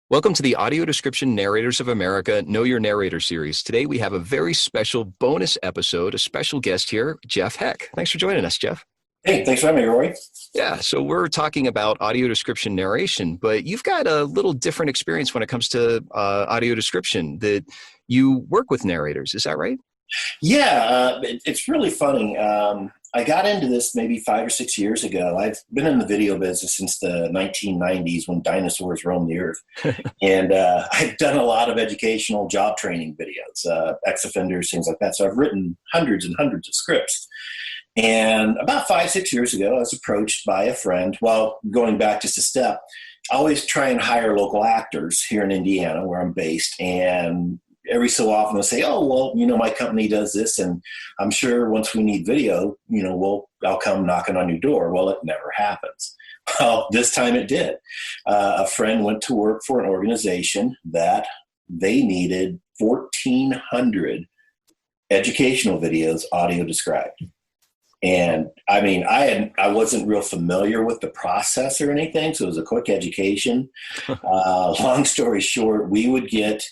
Welcome to the Audio Description Narrators of America Know Your Narrator series. Today we have a very special bonus episode, a special guest here, Jeff Heck. Thanks for joining us, Jeff. Hey, thanks for having me, Roy. Yeah, so we're talking about audio description narration, but you've got a little different experience when it comes to audio description, that you work with narrators. Is that right? Yeah, it's really funny. I got into this maybe 5 or 6 years ago. I've been in the video business since the 1990s when dinosaurs roamed the earth. And I've done a lot of educational job training videos, ex-offenders, things like that. So I've written hundreds and hundreds of scripts. And about 5, 6 years ago, I was approached by a friend. Well, going back just a step, I always try and hire local actors here in Indiana, where I'm based. And every so often they'll say, oh, well, my company does this, and I'm sure once we need video, I'll come knocking on your door. Well, it never happens. Well, this time it did. A friend went to work for an organization that they needed 1,400 educational videos audio described. And I wasn't real familiar with the process or anything, so it was a quick education. Long story short, we would get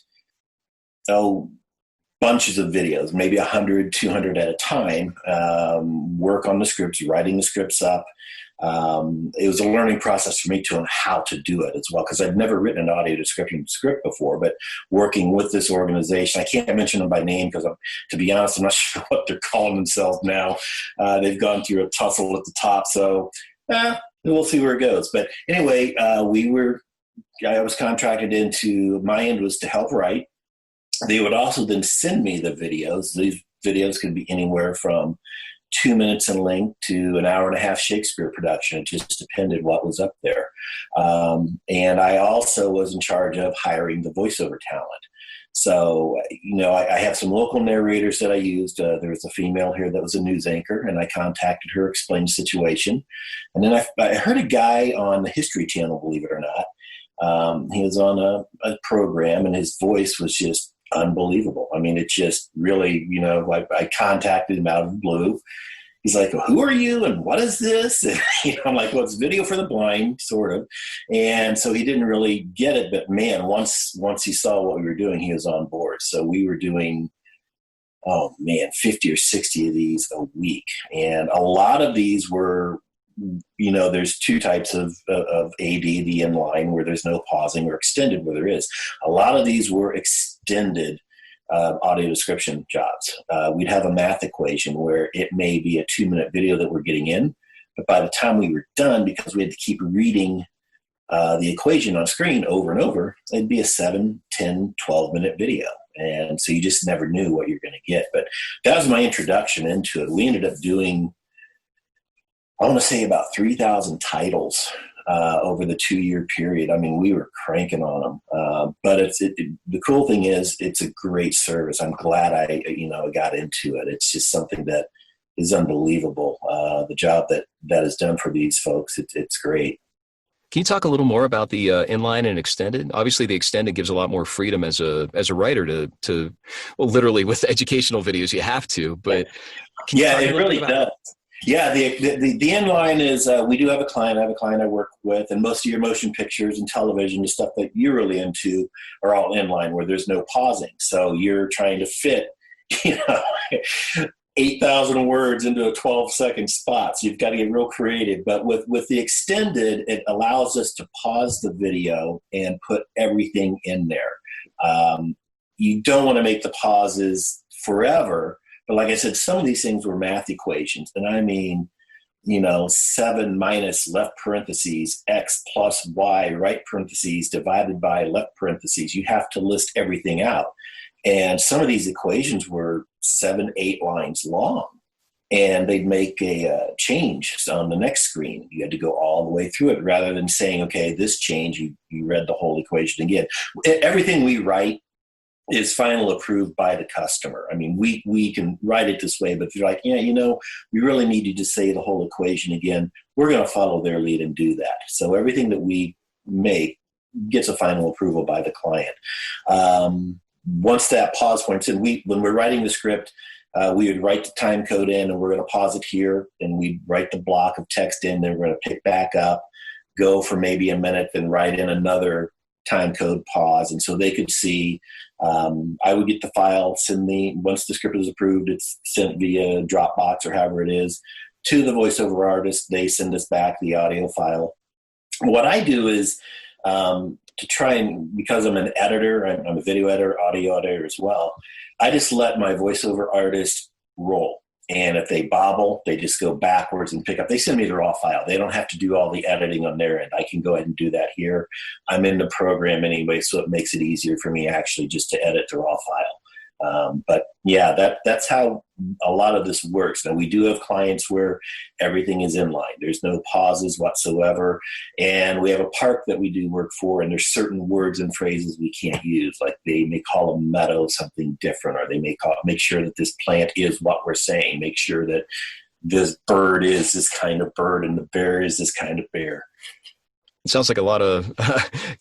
bunches of videos, maybe 100, 200 at a time, work on the scripts, writing the scripts up. It was a learning process for me to learn how to do it as well, because I'd never written an audio description script before, but working with this organization, I can't mention them by name because, to be honest, I'm not sure what they're calling themselves now. They've gone through a tussle at the top, so we'll see where it goes. But anyway, I was contracted into, my end was to help write. They would also then send me the videos. These videos could be anywhere from 2 minutes in length to an hour and a half Shakespeare production. It just depended what was up there. And I also was in charge of hiring the voiceover talent. So, I have some local narrators that I used. There was a female here that was a news anchor, and I contacted her, explained the situation. And then I heard a guy on the History Channel, believe it or not. He was on a program, and his voice was just unbelievable. It just really, I contacted him out of the blue. He's like, who are you and what is this? And, I'm like, well, it's video for the blind, sort of. And so he didn't really get it, but man, once he saw what we were doing, he was on board. So we were doing, 50 or 60 of these a week. And a lot of these were, there's two types of AD, the inline where there's no pausing, or extended where there is. A lot of these were extended audio description jobs. We'd have a math equation where it may be a 2-minute video that we're getting in, but by the time we were done, because we had to keep reading the equation on screen over and over, it'd be a 7, 10, 12-minute video. And so you just never knew what you're going to get. But that was my introduction into it. We ended up doing, I want to say, about 3,000 titles over the 2-year period. We were cranking on them. But the cool thing is, it's a great service. I'm glad I got into it. It's just something that is unbelievable. The job that is done for these folks, it's great. Can you talk a little more about the inline and extended? Obviously, the extended gives a lot more freedom as a writer to literally with educational videos you have to. But yeah, it really does. Yeah, the inline is, we do have a client. I have a client I work with, and most of your motion pictures and television, the stuff that you're really into, are all inline where there's no pausing. So you're trying to fit, 8,000 words into a 12-second spot. So you've got to get real creative. But with the extended, it allows us to pause the video and put everything in there. You don't want to make the pauses forever. But like I said, some of these things were math equations. And 7 minus left parentheses, X plus Y, right parentheses, divided by left parentheses. You have to list everything out. And some of these equations were 7, 8 lines long. And they'd make a change on the next screen. You had to go all the way through it rather than saying, okay, this change, you read the whole equation again. Everything we write is final approved by the customer. We can write it this way, but if you're like, we really need you to say the whole equation again, we're going to follow their lead and do that. So everything that we make gets a final approval by the client. Once that pause point's in, when we're writing the script, we would write the time code in, and we're going to pause it here, and we'd write the block of text in, then we're going to pick back up, go for maybe a minute, then write in another time code, pause. And so they could see, I would get the file, once the script is approved, it's sent via Dropbox or however it is to the voiceover artist. They send us back the audio file. What I do is to try and, because I'm an editor, I'm a video editor, audio editor as well, I just let my voiceover artist roll. And if they bobble, they just go backwards and pick up. They send me the raw file. They don't have to do all the editing on their end. I can go ahead and do that here. I'm in the program anyway, so it makes it easier for me actually just to edit the raw file. But yeah, that's how a lot of this works. Now, we do have clients where everything is in line. There's no pauses whatsoever. And we have a park that we do work for, and there's certain words and phrases we can't use. Like they may call a meadow something different, or they may make sure that this plant is what we're saying, make sure that this bird is this kind of bird and the bear is this kind of bear. It sounds like a lot of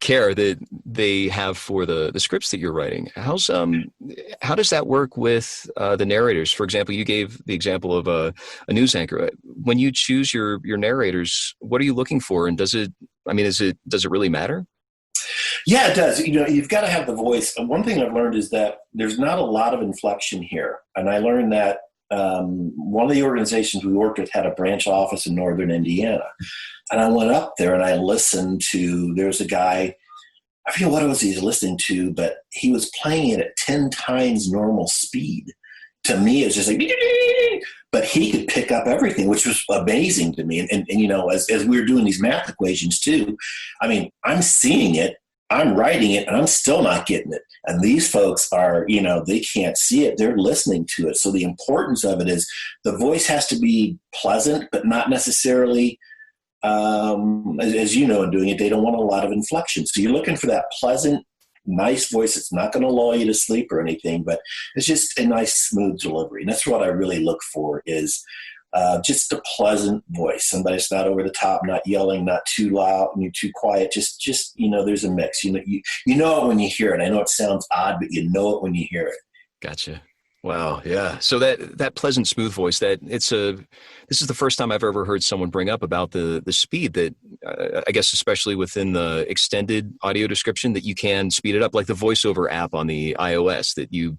care that they have for the scripts that you're writing. How does that work with the narrators? For example, you gave the example of a news anchor. When you choose your narrators, what are you looking for? And does it really matter? Yeah, it does. You've got to have the voice. And one thing I've learned is that there's not a lot of inflection here. And I learned that one of the organizations we worked with had a branch office in northern Indiana. And I went up there and I listened to, there was a guy, I forget what it was he was listening to, but he was playing it at 10 times normal speed. To me, it was just like, but he could pick up everything, which was amazing to me. And as we were doing these math equations too, I mean, I'm seeing it, I'm writing it, and I'm still not getting it. And these folks are, they can't see it. They're listening to it. So the importance of it is the voice has to be pleasant, but not necessarily, as you know, in doing it, they don't want a lot of inflection. So you're looking for that pleasant, nice voice. It's not going to lull you to sleep or anything, but it's just a nice, smooth delivery. And that's what I really look for is just a pleasant voice. Somebody that's not over the top, not yelling, not too loud, and you're too quiet. Just there's a mix. You know it when you hear it. I know it sounds odd, but you know it when you hear it. Gotcha. Wow. Yeah. So that pleasant, smooth voice, this is the first time I've ever heard someone bring up about the speed that I guess, especially within the extended audio description, that you can speed it up, like the voiceover app on the iOS, that you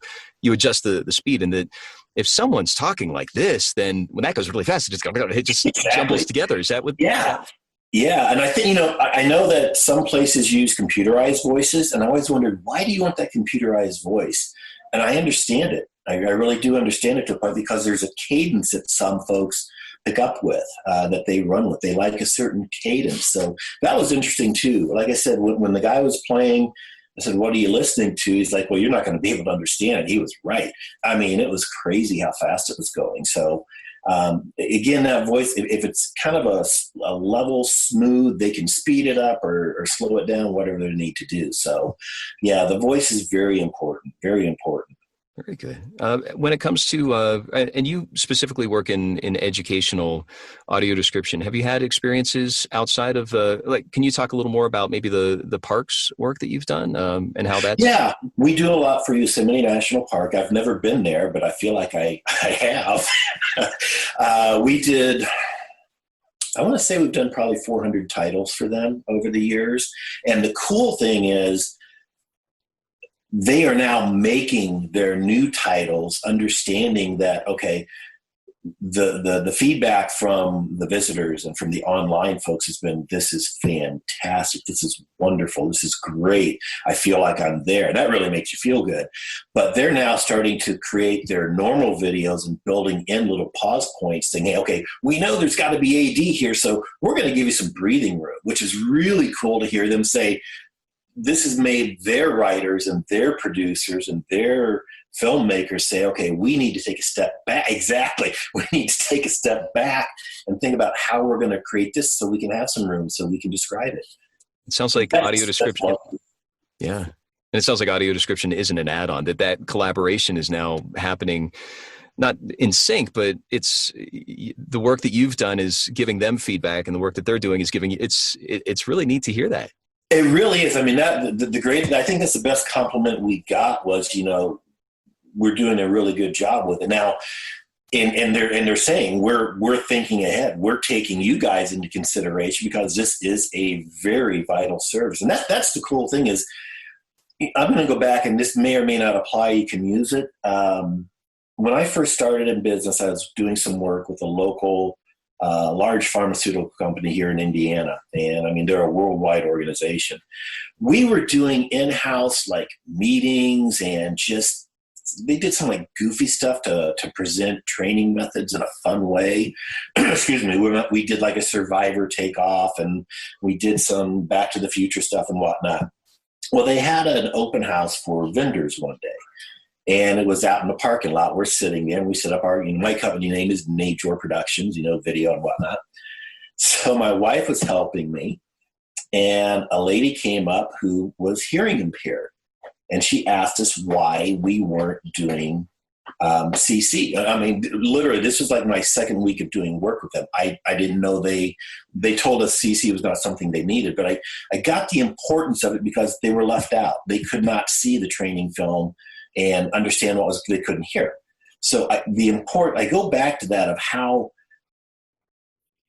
adjust the speed, and that if someone's talking like this, then when that goes really fast, it just jumbles together. Is that what? Yeah. Yeah. And I think, I know that some places use computerized voices, and I always wondered, why do you want that computerized voice? And I understand it. I really do understand it to a point, because there's a cadence that some folks pick up with, that they run with. They like a certain cadence. So that was interesting too. Like I said, when the guy was playing, I said, "What are you listening to?" He's like, "Well, you're not going to be able to understand it." He was right. I mean, it was crazy how fast it was going. So again, that voice, if it's kind of a level, smooth, they can speed it up or slow it down, whatever they need to do. So yeah, the voice is very important, very important. Very good. When it comes to, and you specifically work in educational audio description, have you had experiences outside of, can you talk a little more about maybe the parks work that you've done and how that's? Yeah, we do a lot for Yosemite National Park. I've never been there, but I feel like I have. We did, I want to say we've done probably 400 titles for them over the years. And the cool thing is, they are now making their new titles, understanding that, okay, the feedback from the visitors and from the online folks has been, this is fantastic. This is wonderful. This is great. I feel like I'm there. That really makes you feel good. But they're now starting to create their normal videos and building in little pause points saying, hey, okay, we know there's got to be AD here, so we're going to give you some breathing room, which is really cool to hear them say. This has made their writers and their producers and their filmmakers say, okay, we need to take a step back. Exactly. We need to take a step back and think about how we're going to create this so we can have some room so we can describe it. It sounds like audio description. Yeah. And it sounds like audio description isn't an add-on, that collaboration is now happening, not in sync, but it's the work that you've done is giving them feedback, and the work that they're doing is giving you, it's really neat to hear that. It really is. I mean, the great, I think that's the best compliment we got was, we're doing a really good job with it. Now, and they're saying we're thinking ahead. We're taking you guys into consideration because this is a very vital service. And that's the cool thing is, I'm going to go back, and this may or may not apply. You can use it. When I first started in business, I was doing some work with a local large pharmaceutical company here in Indiana. And I mean, they're a worldwide organization. We were doing in-house like meetings and just, they did some like goofy stuff to present training methods in a fun way. Excuse me. We did like a survivor takeoff, and we did some Back to the Future stuff and whatnot. Well, they had an open house for vendors one day, and it was out in the parking lot. We're sitting there, and we set up our, my company name is Narrator Productions, video and whatnot. So my wife was helping me, and a lady came up who was hearing impaired, and she asked us why we weren't doing CC. I mean, literally, this was like my second week of doing work with them. I didn't know they told us CC was not something they needed, but I got the importance of it because they were left out. They could not see the training film and understand what was, they couldn't hear. So I go back to that of how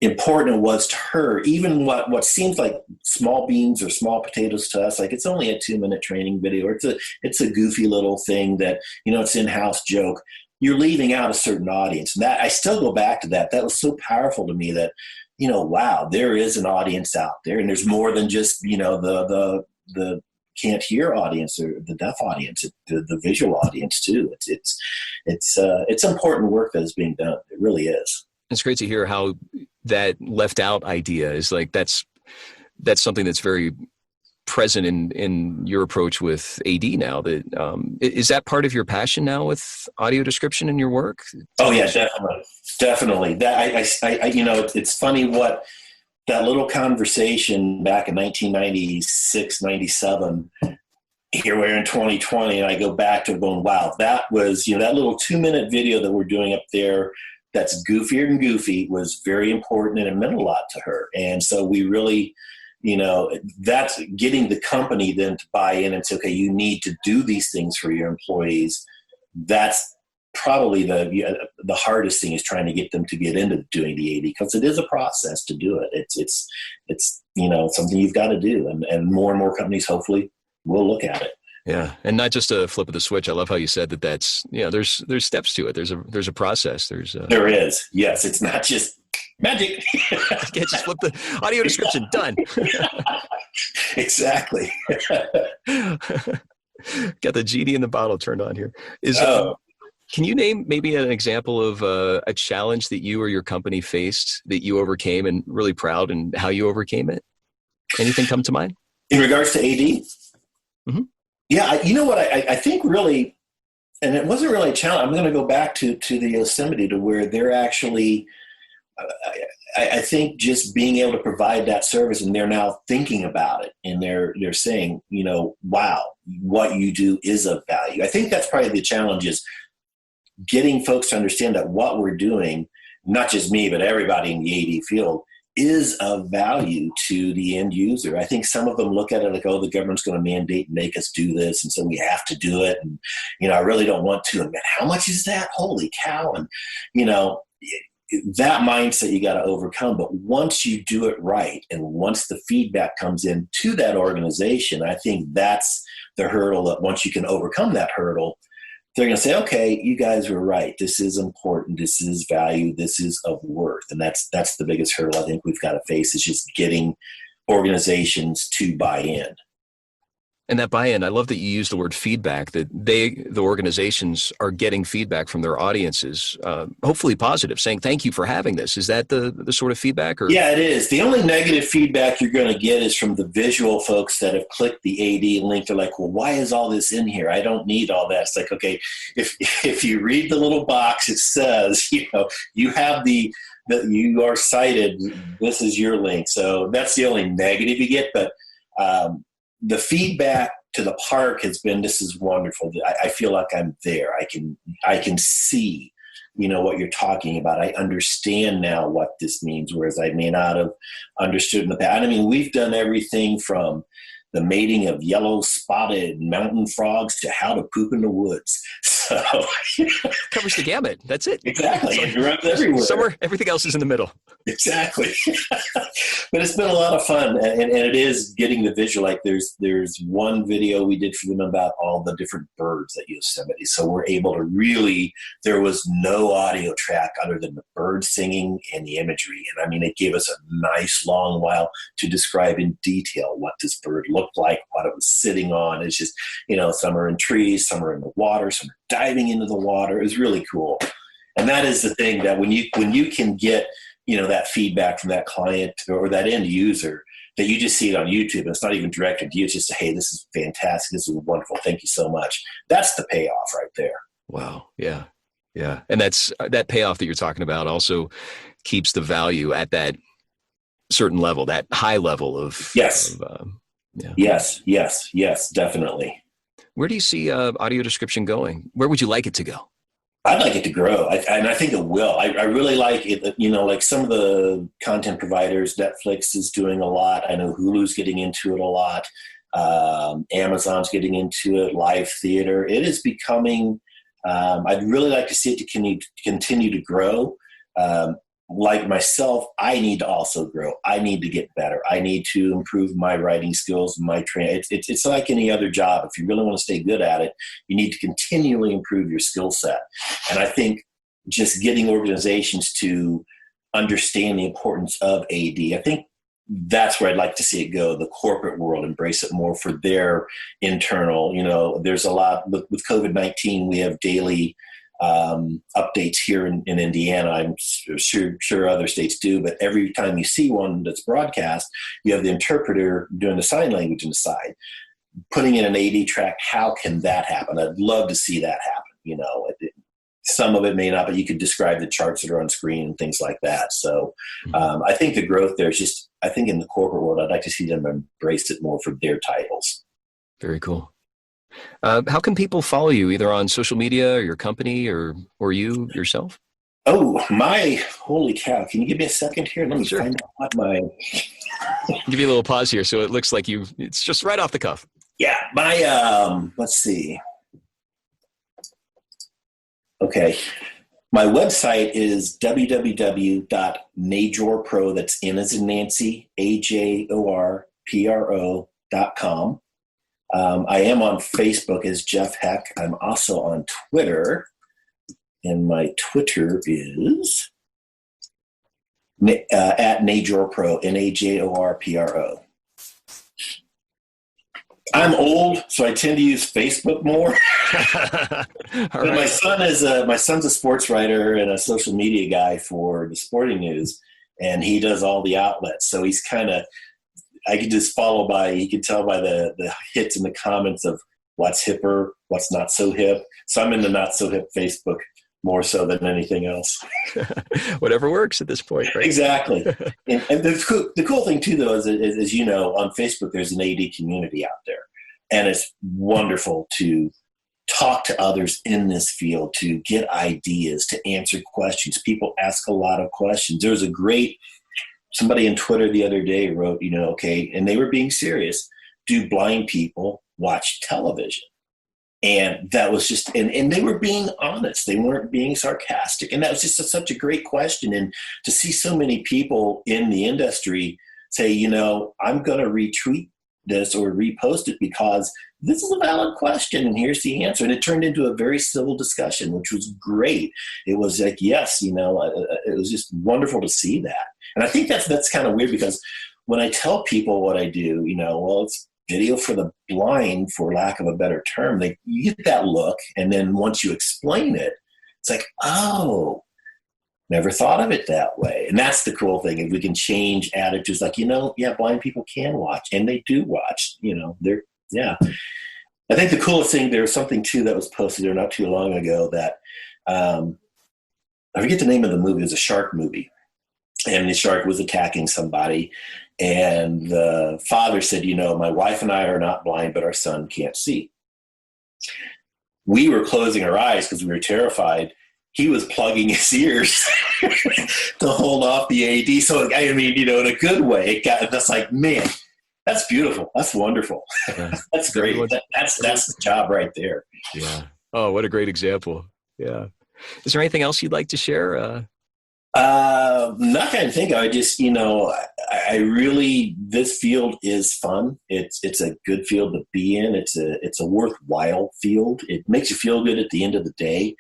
important it was to her, even what seems like small beans or small potatoes to us. Like, it's only a 2-minute training video, or it's a goofy little thing that, it's in-house joke. You're leaving out a certain audience. And that, I still go back to that. That was so powerful to me that, wow, there is an audience out there, and there's more than just, the can't hear audience or the deaf audience, the visual audience too. It's important work that is being done. It really is. It's great to hear how that left out idea is like, that's something that's very present in your approach with AD now. That is that part of your passion now with audio description in your work? Oh yeah, definitely. That it's funny what that little conversation back in 1996, 97. Here we're in 2020, and I go back to going, wow, that was that little 2-minute video that we're doing up there. That's goofier than goofy was very important, and it meant a lot to her. And so we really, that's getting the company then to buy in and say, okay, you need to do these things for your employees. That's probably the hardest thing, is trying to get them to get into doing the AD, because it is a process to do it. It's something you've got to do, and more companies hopefully will look at it. Yeah, and not just a flip of the switch. I love how you said that. That's there's steps to it. There's a process. There is. Yes, it's not just magic. You can't just flip the audio description. Done. Exactly. Got the genie in the bottle turned on here. Can you name maybe an example of a challenge that you or your company faced that you overcame, and really proud, and how you overcame it? Anything come to mind? In regards to AD? Mm-hmm. Yeah, you know what? I think really, and it wasn't really a challenge. I'm going to go back to the Yosemite, to where they're actually, I think just being able to provide that service, and they're now thinking about it, and they're saying, wow, what you do is of value. I think that's probably the challenge, is getting folks to understand that what we're doing, not just me, but everybody in the AD field, is of value to the end user. I think some of them look at it like, oh, the government's going to mandate and make us do this, and so we have to do it. And, I really don't want to. And man, how much is that? Holy cow. And, that mindset you got to overcome. But once you do it right, and once the feedback comes in to that organization, I think that's the hurdle, that once you can overcome that hurdle, they're going to say, okay, you guys were right. This is important. This is value. This is of worth. And that's the biggest hurdle I think we've got to face, is just getting organizations to buy in. And that buy-in, I love that you use the word feedback, that the organizations are getting feedback from their audiences, hopefully positive, saying, thank you for having this. Is that the sort of feedback? Or? Yeah, it is. The only negative feedback you're going to get is from the visual folks that have clicked the AD link. They're like, well, why is all this in here? I don't need all that. It's like, okay, if you read the little box, it says, you have you are cited. This is your link. So that's the only negative you get. But, the feedback to the park has been, this is wonderful. I feel like I'm there. I can see, what you're talking about. I understand now what this means, whereas I may not have understood in the past. I mean, we've done everything from the mating of yellow spotted mountain frogs to how to poop in the woods. So Covers the gamut. That's it. Exactly. It runs everywhere. Somewhere, everything else is in the middle. Exactly. But it's been a lot of fun, and it is getting the visual. Like there's one video we did for them about all the different birds at Yosemite. So we're able to really, there was no audio track other than the birds singing and the imagery. And I mean, it gave us a nice long while to describe in detail what this bird looked like, what it was sitting on. It's just, some are in trees, some are in the water, some are diving into the water. It was really cool. And that is the thing, that when you can get, that feedback from that client or that end user, that you just see it on YouTube and it's not even directed to you. It's just, hey, this is fantastic. This is wonderful. Thank you so much. That's the payoff right there. Wow. Yeah. Yeah. And that payoff that you're talking about also keeps the value at that certain level, that high level of. Yes. Yes, definitely. Where do you see audio description going? Where would you like it to go? I'd like it to grow, and I think it will. I really like it. Like some of the content providers, Netflix is doing a lot. I know Hulu's getting into it a lot. Amazon's getting into it. Live theater. It is becoming. I'd really like to see it to continue to grow. Like myself, I need to also grow. I need to get better. I need to improve my writing skills, my training. It's like any other job. If you really want to stay good at it, you need to continually improve your skill set. And I think just getting organizations to understand the importance of AD, I think that's where I'd like to see it go. The corporate world embrace it more for their internal. There's a lot with COVID-19. We have daily updates here in Indiana. I'm sure other states do, but every time you see one that's broadcast, you have the interpreter doing the sign language on the side, putting in an AD track. How can that happen? I'd love to see that happen. Some of it may not, but you could describe the charts that are on screen and things like that. So I think the growth there is just, I think in the corporate world, I'd like to see them embrace it more for their titles. Very cool. How can people follow you, either on social media or your company or you yourself? Oh, holy cow. Can you give me a second here? Let me find out what my... Give you a little pause here. So it looks like it's just right off the cuff. Yeah. My, let's see. Okay. My website is www.najorpro, that's N as in Nancy, AJORPRO.com. I am on Facebook as Jeff Heck. I'm also on Twitter, and my Twitter is at Najorpro, NAJORPRO. I'm old, so I tend to use Facebook more. But my son's a sports writer and a social media guy for the sporting news, and he does all the outlets. So he's kind of, I could just he could tell by the hits in the comments of what's hipper, what's not so hip. So I'm in the not so hip Facebook more so than anything else. Whatever works at this point, right? Exactly. And the cool thing too, though, is on Facebook, there's an AD community out there, and it's wonderful to talk to others in this field, to get ideas, to answer questions. People ask a lot of questions. There's somebody on Twitter the other day wrote, and they were being serious. Do blind people watch television? And that was just, and they were being honest. They weren't being sarcastic. And that was just such a great question. And to see so many people in the industry say, I'm going to retweet this or repost it because this is a valid question and here's the answer. And it turned into a very civil discussion, which was great. It was like, yes, it was just wonderful to see that. And I think that's kind of weird because when I tell people what I do, it's video for the blind, for lack of a better term. You get that look, and then once you explain it, it's like, oh, never thought of it that way. And that's the cool thing. If we can change attitudes, like, blind people can watch, and they do watch. I think the coolest thing, there was something too that was posted there not too long ago that I forget the name of the movie. It was a shark movie. And the shark was attacking somebody. And the father said, my wife and I are not blind, but our son can't see. We were closing our eyes because we were terrified. He was plugging his ears to hold off the AD. So, in a good way, that's like, man, that's beautiful. That's wonderful. Yeah. That's great. That's the job right there. Yeah. Oh, what a great example. Yeah. Is there anything else you'd like to share? Not kind of think. I just, I really, this field is fun. It's a good field to be in. It's a worthwhile field. It makes you feel good at the end of the day.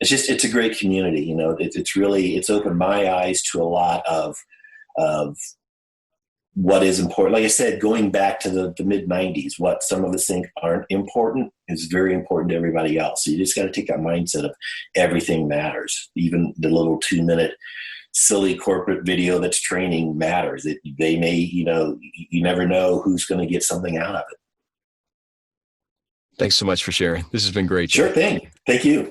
It's a great community. It's opened my eyes to a lot of what is important. Like I said, going back to the mid 90s, what some of us think aren't important is very important to everybody else. So you just got to take that mindset of everything matters. Even the little 2-minute silly corporate video that's training matters. They may, you never know who's going to get something out of it. Thanks so much for sharing. This has been great, Jim. Sure thing. Thank you.